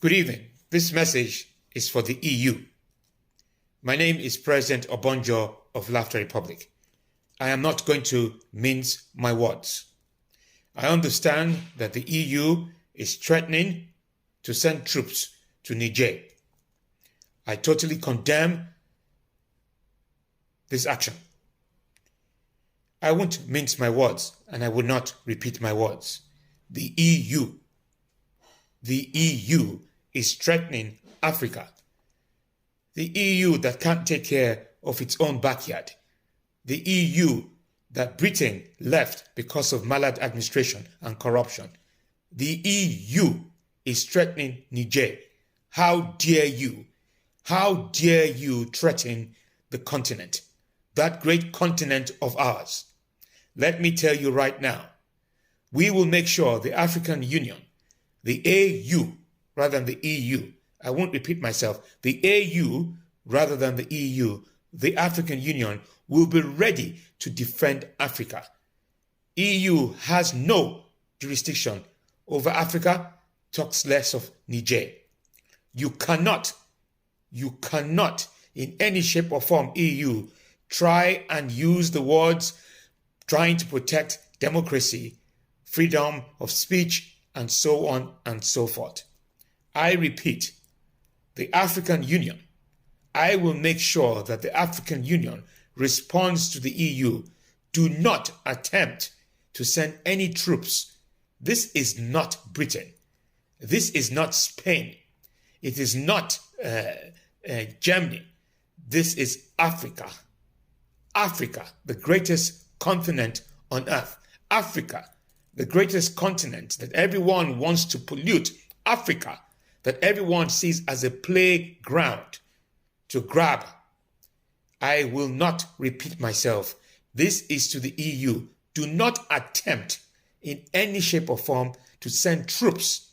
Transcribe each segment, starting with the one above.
Good evening. This message is for the EU. My name is President Obonjo of Laughter Republic. I am not going to mince my words. I understand that the EU is threatening to send troops to Niger. I totally condemn this action. I won't mince my words, and I will not repeat my words. The EU is threatening Africa. The EU that can't take care of its own backyard. The EU that Britain left because of maladministration and corruption. The EU is threatening Niger. How dare you? How dare you threaten the continent, that great continent of ours? Let me tell you right now, we will make sure the African Union, the AU, rather than the EU, I won't repeat myself, the AU rather than the EU, the African Union will be ready to defend Africa. EU has no jurisdiction over Africa, talks less of Niger. You cannot in any shape or form, EU, try and use the words trying to protect democracy, freedom of speech, and so on and so forth. I repeat, the African Union, I will make sure that the African Union responds to the EU. Do not attempt to send any troops. This is not Britain. This is not Spain. It is not Germany. This is Africa. Africa, the greatest continent on earth. Africa, the greatest continent that everyone wants to pollute. Africa, that everyone sees as a playground to grab. I will not repeat myself. This is to the EU. Do not attempt in any shape or form to send troops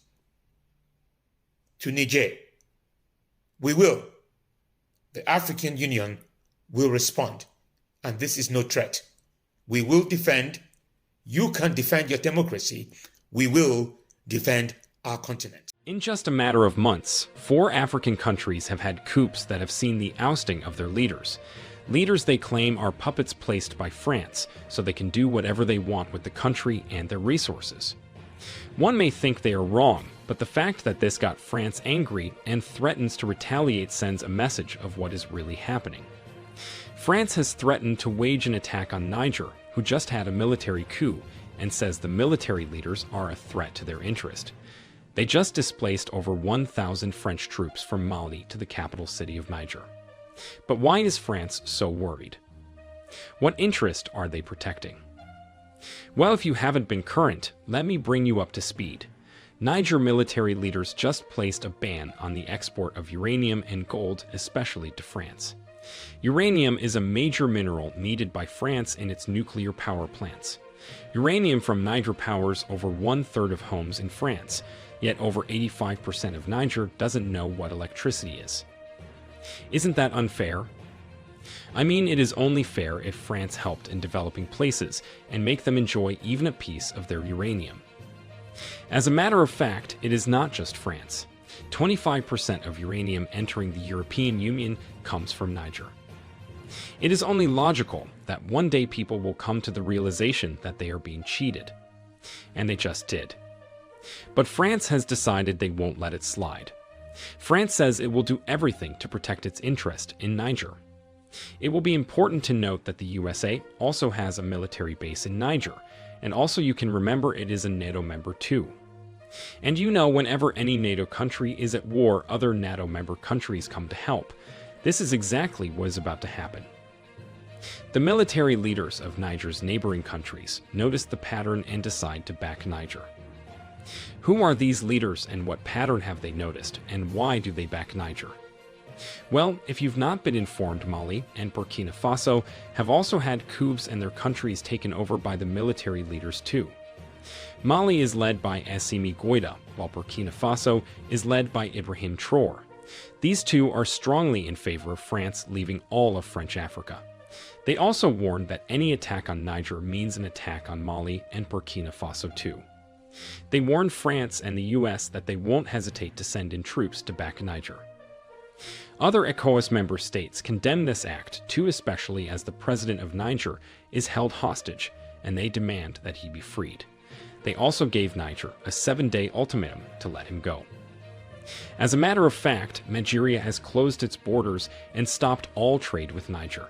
to Niger. We will. The African Union will respond. And this is no threat. We will defend. You can defend your democracy. We will defend our continent. In just a matter of months, 4 African countries have had coups that have seen the ousting of their leaders. Leaders they claim are puppets placed by France, so they can do whatever they want with the country and their resources. One may think they are wrong, but the fact that this got France angry and threatens to retaliate sends a message of what is really happening. France has threatened to wage an attack on Niger, who just had a military coup, and says the military leaders are a threat to their interest. They just displaced over 1,000 French troops from Mali to the capital city of Niger. But why is France so worried? What interest are they protecting? Well, if you haven't been current, let me bring you up to speed. Niger military leaders just placed a ban on the export of uranium and gold, especially to France. Uranium is a major mineral needed by France in its nuclear power plants. Uranium from Niger powers over 1/3 of homes in France, yet over 85% of Niger doesn't know what electricity is. Isn't that unfair? I mean, it is only fair if France helped in developing places and make them enjoy even a piece of their uranium. As a matter of fact, it is not just France. 25% of uranium entering the European Union comes from Niger. It is only logical that one day people will come to the realization that they are being cheated. And they just did. But France has decided they won't let it slide. France says it will do everything to protect its interest in Niger. It will be important to note that the USA also has a military base in Niger, and also you can remember it is a NATO member too. And you know, whenever any NATO country is at war, other NATO member countries come to help. This is exactly what is about to happen. The military leaders of Niger's neighboring countries notice the pattern and decide to back Niger. Who are these leaders and what pattern have they noticed, and why do they back Niger? Well, if you've not been informed, Mali and Burkina Faso have also had coups and their countries taken over by the military leaders too. Mali is led by Assimi Goïta, while Burkina Faso is led by Ibrahim Traoré. These two are strongly in favor of France leaving all of French Africa. They also warned that any attack on Niger means an attack on Mali and Burkina Faso too. They warned France and the US that they won't hesitate to send in troops to back Niger. Other ECOWAS member states condemn this act, too, especially as the president of Niger is held hostage, and they demand that he be freed. They also gave Niger a 7-day ultimatum to let him go. As a matter of fact, Nigeria has closed its borders and stopped all trade with Niger.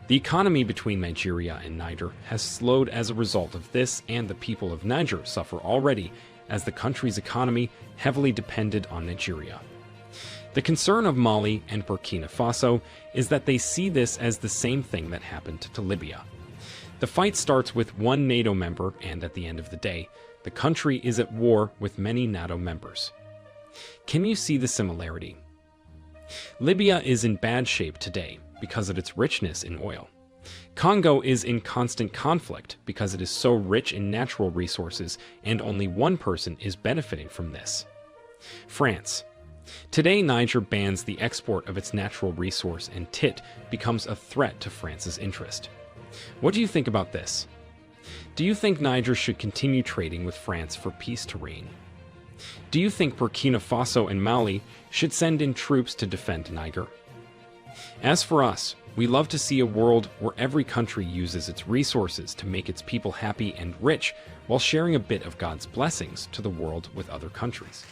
The economy between Nigeria and Niger has slowed as a result of this, and the people of Niger suffer already, as the country's economy heavily depended on Nigeria. The concern of Mali and Burkina Faso is that they see this as the same thing that happened to Libya. The fight starts with one NATO member, and at the end of the day, the country is at war with many NATO members. Can you see the similarity? Libya is in bad shape today because of its richness in oil. Congo is in constant conflict because it is so rich in natural resources, and only one person is benefiting from this: France. Today, Niger bans the export of its natural resource, and tit becomes a threat to France's interest. What do you think about this? Do you think Niger should continue trading with France for peace to reign? Do you think Burkina Faso and Mali should send in troops to defend Niger? As for us, we love to see a world where every country uses its resources to make its people happy and rich while sharing a bit of God's blessings to the world with other countries.